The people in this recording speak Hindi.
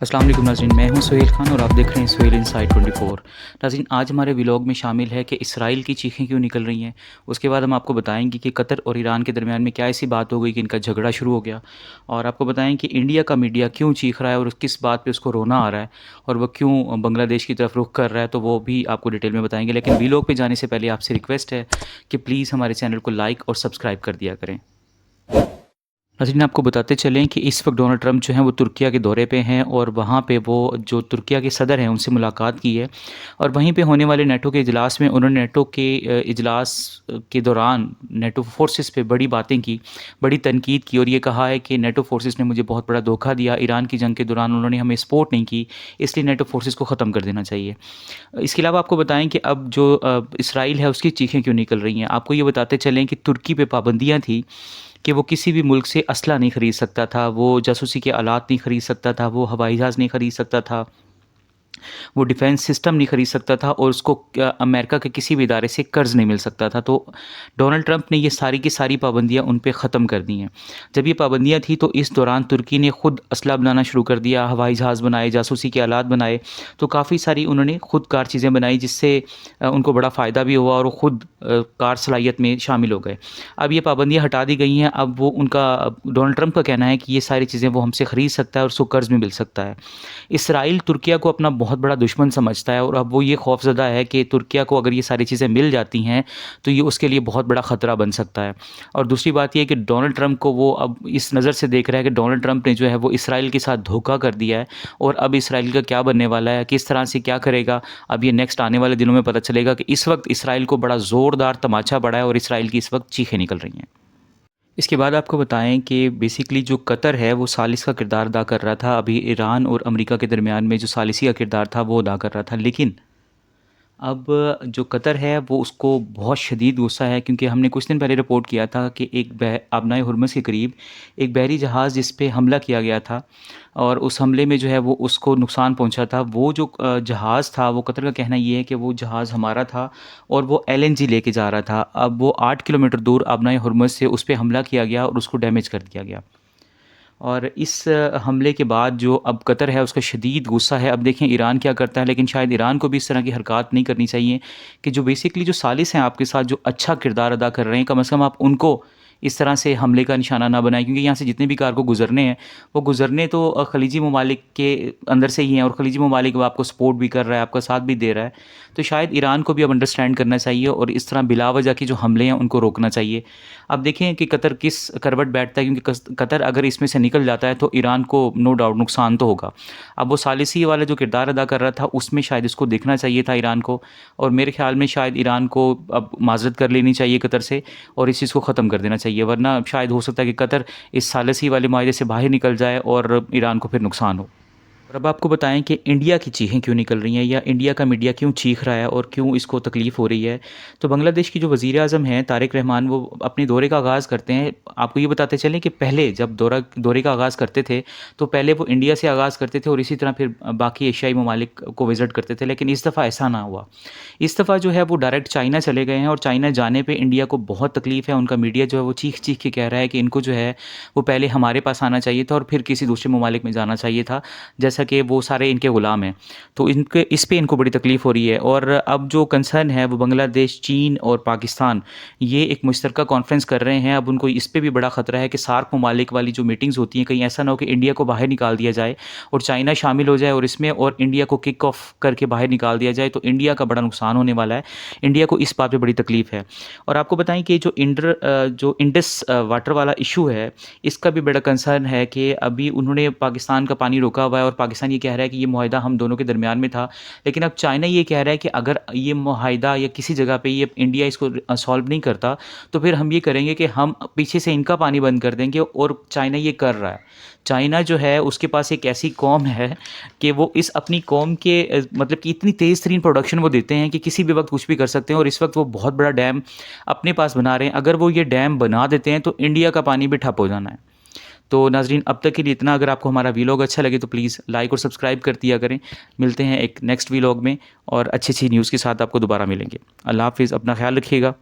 अस्सलाम वालेकुम नाज़रीन, मैं हूं सुहेल खान और आप देख रहे हैं सुहेल इनसाइड 24। नाज़रीन, आज हमारे व्लॉग में शामिल है कि इसराइल की चीखें क्यों निकल रही हैं। उसके बाद हम आपको बताएंगे कि कतर और ईरान के दरमियान में क्या ऐसी बात हो गई कि इनका झगड़ा शुरू हो गया, और आपको बताएं कि इंडिया का मीडिया क्यों चीख रहा है और किस बात पर उसको रोना आ रहा है, और वह क्यों बांग्लादेश की तरफ रुख कर रहा है, तो वो भी आपको डिटेल में बताएंगे। लेकिन व्लॉग पर जाने से पहले आपसे रिक्वेस्ट है कि प्लीज़ हमारे चैनल को लाइक और सब्सक्राइब कर दिया करें। नाज़रीन, आपको बताते चलें कि इस वक्त डोनाल्ड ट्रंप जो हैं वो तुर्किया के दौरे पे हैं, और वहाँ पे वो जो तुर्किया के सदर हैं उनसे मुलाकात की है, और वहीं पे होने वाले नेटो के इजलास में उन्होंने नेटो के इजलास के दौरान नेटो फोर्सेस पे बड़ी बातें की, बड़ी तनकीद की, और ये कहा है कि नेटो फोर्सेस ने मुझे बहुत बड़ा धोखा दिया। ईरान की जंग के दौरान उन्होंने हमें सपोर्ट नहीं की, इसलिए नेटो फोर्सेस को ख़त्म कर देना चाहिए। इसके अलावा आपको बताएं कि अब जो इसराइल है उसकी चीखें क्यों निकल रही हैं। आपको ये बताते चलें कि तुर्की पे पाबंदियाँ थी कि वो किसी भी मुल्क से असला नहीं ख़रीद सकता था, वो जासूसी के आलात नहीं ख़रीद सकता था, वो हवाई जहाज़ नहीं ख़रीद सकता था, वो डिफेंस सिस्टम नहीं खरीद सकता था, और उसको अमेरिका के किसी भी इदारे से कर्ज़ नहीं मिल सकता था। तो डोनाल्ड ट्रंप ने ये सारी की सारी पाबंदियाँ उन पे ख़त्म कर दी हैं। जब ये पाबंदियाँ थी तो इस दौरान तुर्की ने ख़ुद असला बनाना शुरू कर दिया, हवाई जहाज़ बनाए, जासूसी के आलात बनाए, तो काफ़ी सारी उन्होंने खुद कार चीज़ें बनाई, जिससे उनको बड़ा फ़ायदा भी हुआ और वो ख़ुद कार सलाहियत में शामिल हो गए। अब ये पाबंदियाँ हटा दी गई हैं। अब वो उनका डोनाल्ड ट्रंप का कहना है कि ये सारी चीज़ें वो हमसे ख़रीद सकता है और उसको कर्ज़ में मिल सकता है। इसराइल तुर्किया को अपना बहुत बड़ा दुश्मन समझता है, और अब वो ये खौफज़दा है कि तुर्किया को अगर ये सारी चीज़ें मिल जाती हैं तो ये उसके लिए बहुत बड़ा ख़तरा बन सकता है। और दूसरी बात ये है कि डोनाल्ड ट्रंप को वो अब इस नज़र से देख रहा है कि डोनाल्ड ट्रंप ने जो है वो इसराइल के साथ धोखा कर दिया है, और अब इसराइल का क्या बनने वाला है, किस तरह से क्या करेगा, अब ये नेक्स्ट आने वाले दिनों में पता चलेगा। कि इस वक्त इसराइल को बड़ा ज़ोरदार तमाचा पड़ा है और इसराइल की इस वक्त चीखें निकल रही हैं। इसके बाद आपको बताएं कि बेसिकली जो कतर है वो सालिस का किरदार अदा कर रहा था। अभी ईरान और अमेरिका के दरमियान में जो सालिसी का किरदार था वो अदा कर रहा था, लेकिन अब जो कतर है वो उसको बहुत शदीद गुस्सा है, क्योंकि हमने कुछ दिन पहले रिपोर्ट किया था कि एक आबनाए हुर्मुज़ के करीब एक बहरी जहाज़ जिस पे हमला किया गया था, और उस हमले में जो है वो उसको नुकसान पहुंचा था। वो जो जहाज़ था, वो कतर का कहना ये है कि वो जहाज़ हमारा था और वो एलएनजी लेके जा रहा था। अब वो 8 किलोमीटर दूर आबनाए हुर्मुज़ से उस पे हमला किया गया और उसको डैमेज कर दिया गया। और इस हमले के बाद जो अब कतर है उसका शदीद गुस्सा है। अब देखें ईरान क्या करता है, लेकिन शायद ईरान को भी इस तरह की हरकत नहीं करनी चाहिए कि जो बेसिकली जो सालिस हैं आपके साथ, जो अच्छा किरदार अदा कर रहे हैं, कम से कम आप उनको इस तरह से हमले का निशाना ना बनाएं, क्योंकि यहाँ से जितने भी कारगो गुजरने हैं वो गुजरने तो खलीजी ममालिक के अंदर से ही हैं, और खलीजी ममालिक वो आपको सपोर्ट भी कर रहा है, आपका साथ भी दे रहा है। तो शायद ईरान को भी अब अंडरस्टैंड करना चाहिए और इस तरह बिलावजह की जो हमले हैं उनको रोकना चाहिए। अब देखें कि कतर किस करवट बैठता है, क्योंकि कतर अगर इसमें से निकल जाता है तो ईरान को नो डाउट नुकसान तो होगा। अब वो सालिसी वाला जो किरदार अदा कर रहा था उसमें शायद इसको देखना चाहिए था ईरान को, और मेरे ख्याल में शायद ईरान को अब माजरत कर लेनी चाहिए कतर से और इस चीज़ को ख़त्म कर देना चाहिए, वरना शायद हो सकता है कि कतर इस सालिसी वाले माहे से बाहर निकल जाए और ईरान को फिर नुकसान हो। और अब आपको बताएं कि इंडिया की चीखें क्यों निकल रही हैं, या इंडिया का मीडिया क्यों चीख रहा है और क्यों इसको तकलीफ़ हो रही है। तो बांग्लादेश की जो वज़ीर आज़म हैं तारिक रहमान, वो अपने दौरे का आगाज़ करते हैं। आपको ये बताते चलें कि पहले जब दौरे का आगाज़ करते थे तो पहले वो इंडिया से आगाज़ करते थे और इसी तरह फिर बाकी एशियाई ममालिक को विज़िट करते थे, लेकिन इस दफ़ा ऐसा ना हुआ। इस दफ़ा जो है वो डायरेक्ट चाइना चले गए हैं, और चाइना जाने पर इंडिया को बहुत तकलीफ़ है। उनका मीडिया जो है वो चीख चीख के कह रहा है कि इनको जो है वो पहले हमारे पास आना चाहिए था और फिर किसी दूसरे ममालिक में जाना चाहिए था, जैसा कि वो सारे इनके ग़ुलाम हैं। तो इनके इस पे इनको बड़ी तकलीफ़ हो रही है। और अब जो कंसर्न है वो बांग्लादेश, चीन और पाकिस्तान ये एक मुश्तरका कॉन्फ्रेंस कर रहे हैं। अब उनको इस पे भी बड़ा ख़तरा है कि सार्क ममालिक वाली जो मीटिंग्स होती हैं, कहीं ऐसा ना हो कि इंडिया को बाहर निकाल दिया जाए और चाइना शामिल हो जाए और इसमें, और इंडिया को किक ऑफ करके बाहर निकाल दिया जाए, तो इंडिया का बड़ा नुकसान होने वाला है। इंडिया को इस बात पर बड़ी तकलीफ़ है। और आपको बताएं कि जो इंडस वाटर वाला इशू है, इसका भी बड़ा कंसर्न है कि अभी उन्होंने पाकिस्तान का पानी रोका हुआ है, और पाकिस्तान ये कह रहा है कि ये मुआहिदा हम दोनों के दरमियान में था। लेकिन अब चाइना ये कह रहा है कि अगर ये मुआहिदा या किसी जगह पे ये इंडिया इसको सॉल्व नहीं करता तो फिर हम ये करेंगे कि हम पीछे से इनका पानी बंद कर देंगे, और चाइना ये कर रहा है। चाइना जो है उसके पास एक ऐसी कौम है कि वो इस अपनी कौम के मतलब कि इतनी तेज़ तरीन प्रोडक्शन वो देते हैं कि किसी भी वक्त कुछ भी कर सकते हैं, और इस वक्त वो बहुत बड़ा डैम अपने पास बना रहे हैं। अगर वो ये डैम बना देते हैं तो इंडिया का पानी भी ठप हो जाना है। तो नाज़रीन, अब तक के लिए इतना। अगर आपको हमारा वीलॉग अच्छा लगे तो प्लीज़ लाइक और सब्सक्राइब कर दिया करें। मिलते हैं एक नेक्स्ट वीलॉग में और अच्छी अच्छी न्यूज़ के साथ आपको दोबारा मिलेंगे। अल्लाह हाफ़िज़, अपना ख्याल रखिएगा।